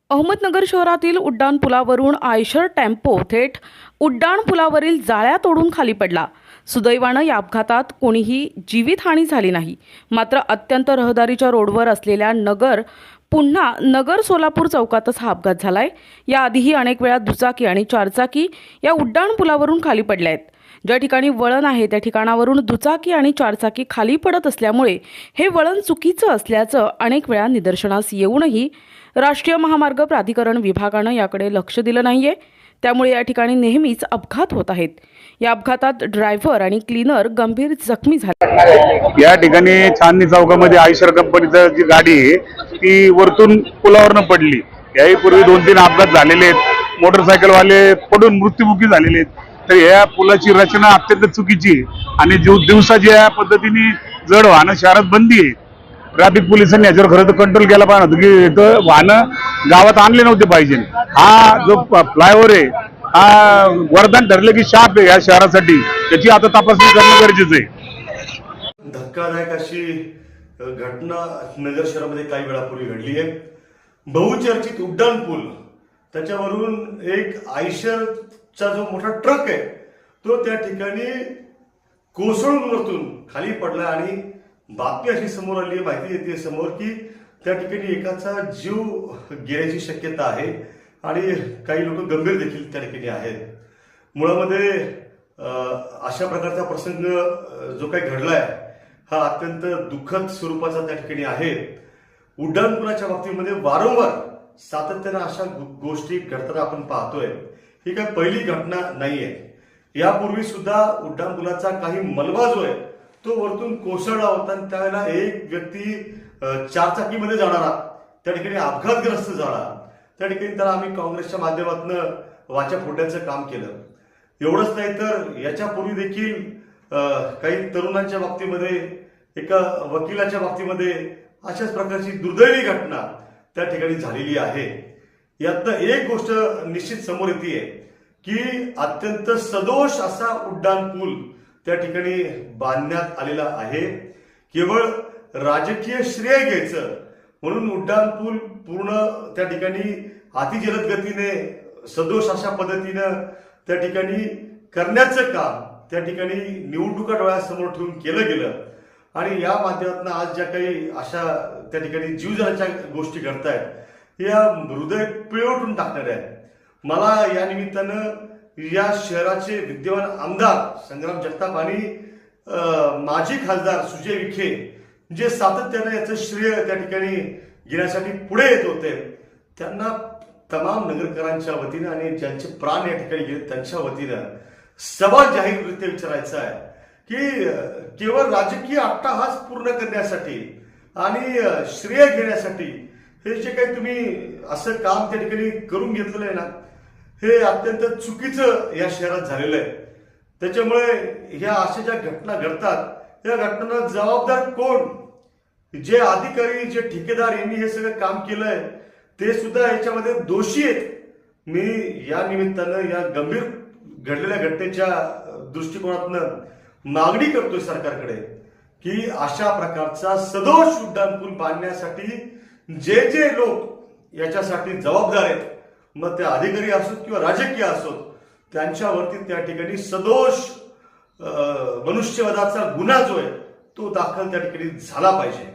अहमदनगर शहरातील उड्डाणपुलावरून Eicher tempo थेट उड्डाणपुलावरील जाळ्या तोडून खाली पडला। सुदैवानं या अपघातात कोणीही जीवितहानी झाली नाही। मात्र अत्यंत रहदारीच्या रोडवर असलेल्या नगर सोलापूर चौकातच हा अपघात झालाय। याआधीही अनेक वेळा दुचाकी आणि चारचाकी या उड्डाणपुलावरून खाली पडल्या आहेत। ज्या ठिकाणी वळण आहे त्या ठिकाणावरून दुचाकी आणि चारचाकी खाली पडत असल्यामुळे हे वळण चुकीचं असल्याचं अनेक वेळा निदर्शनास येऊनही राष्ट्रीय महामार्ग प्राधिकरण विभागानं याकडे लक्ष दिलं नाहीये। त्यामुळे या ठिकाणी नेहमीच अपघात होत आहेत। या अपघातात ड्रायव्हर आणि क्लीनर गंभीर जखमी झाले। या ठिकाणी चांदणी चौकामध्ये आयशर कंपनीची जी गाडी आहे ती वरतून पुलावरनं पडली। याही पूर्वी 2-3 अपघात झालेले आहेत। मोटरसायकलवाले पडून मृत्युमुखी झालेले आहेत। तर या पुलाची रचना अत्यंत चुकीची आहे आणि दिवसा ज्या पद्धतीने जड वाहनं शहरात बंदी आहे, ट्रॅफिक पोलिसांनी याच्यावर खरं तर कंट्रोल केला पाहिजे होतं की इथं वाहनं गावात आणले नव्हते पाहिजे। हा जो फ्लायओव्हर आहे हा वरदान ठरले की शाप आहे या शहरासाठी, त्याची आता तपासणी करणं गरजेचं आहे। धक्कादायक अशी घटना नगर शहरामध्ये काही वेळापूर्वी घडली आहे। बहुचर्चित उड्डाण पूल त्याच्यावरून एक आयशरचा जो मोठा ट्रक आहे तो त्या ठिकाणी कोसळून वरतून खाली पडला आणि बातमी अशी समोर आली, माहिती येते समोर की त्या ठिकाणी एकाचा जीव गेल्याची शक्यता आहे आणि काही लोक गंभीर देखील त्या ठिकाणी आहेत। मुळामध्ये अशा प्रकारचा प्रसंग जो काही घडलाय हा अत्यंत दुःखद स्वरूपाचा त्या ठिकाणी आहे। उड्डाणपुलाच्या बाबतीमध्ये वारंवार सातत्यानं अशा गोष्टी घडताना आपण पाहतोय। ही काही पहिली घटना नाहीये। यापूर्वी सुद्धा उड्डाणपुलाचा काही मलबा जो आहे तो वरतून कोसळला होता आणि त्यावेळेला एक व्यक्ती चारचाकीमध्ये जाणारा त्या ठिकाणी अपघातग्रस्त झाला। त्या ठिकाणी त्याला आम्ही काँग्रेसच्या माध्यमातून वाचा फोडण्याचं काम केलं। एवढंच नाही तर याच्यापूर्वी देखील काही तरुणांच्या बाबतीमध्ये, एका वकिलाच्या बाबतीमध्ये अशाच प्रकारची दुर्दैवी घटना त्या ठिकाणी झालेली आहे। यातनं एक गोष्ट निश्चित समोर येते की अत्यंत सदोष असा उड्डाण पूल त्या ठिकाणी बांधण्यात आलेला आहे। केवळ राजकीय श्रेय घ्यायचं म्हणून उड्डाण पूल पूर्ण त्या ठिकाणी अतिजलद गतीने सदोष अशा पद्धतीनं त्या ठिकाणी करण्याचं काम त्या ठिकाणी निवडणुका डोळ्यासमोर ठेवून केलं गेलं आणि या माध्यमातून आज ज्या काही अशा त्या ठिकाणी जीव जाण्याच्या गोष्टी घडतायत या हृदय पिळवटून टाकणाऱ्या आहेत। मला या निमित्तानं या शहराचे विद्यमान आमदार संग्राम जगताप आणि माजी खासदार सुजय विखे जे सातत्यानं याचं श्रेय त्या ठिकाणी घेण्यासाठी पुढे येत होते त्यांना तमाम नगरकरांच्या वतीनं आणि ज्यांचे प्राण या ठिकाणी गेले त्यांच्या वतीनं सवाल जाहीररित्या विचारायचा आहे की केवळ राजकीय अट्टाहास पूर्ण करण्यासाठी आणि श्रेय घेण्यासाठी हे जे काही तुम्ही असं काम त्या ठिकाणी करून घेतलेलं आहे ना, हे अत्यंत चुकीचं या शहरात झालेलं आहे। त्याच्यामुळे ह्या अशा ज्या घटना घडतात या घटनांना जबाबदार कोण? जे अधिकारी, जे ठेकेदार यांनी हे सगळं काम केलंय ते सुद्धा याच्यामध्ये दोषी आहेत। मी या निमित्तानं या गंभीर घडलेल्या घटनेच्या दृष्टिकोनातनं मागणी करतोय सरकारकडे की अशा प्रकारचा सदोष उड्डाण पूल बांधण्यासाठी जे लोक याच्यासाठी जबाबदार आहेत, मग ते अधिकारी असोत किंवा राजकीय असोत, त्यांच्यावरती त्या ठिकाणी सदोष मनुष्यवधाचा गुन्हा जो आहे तो दाखल त्या ठिकाणी झाला पाहिजे।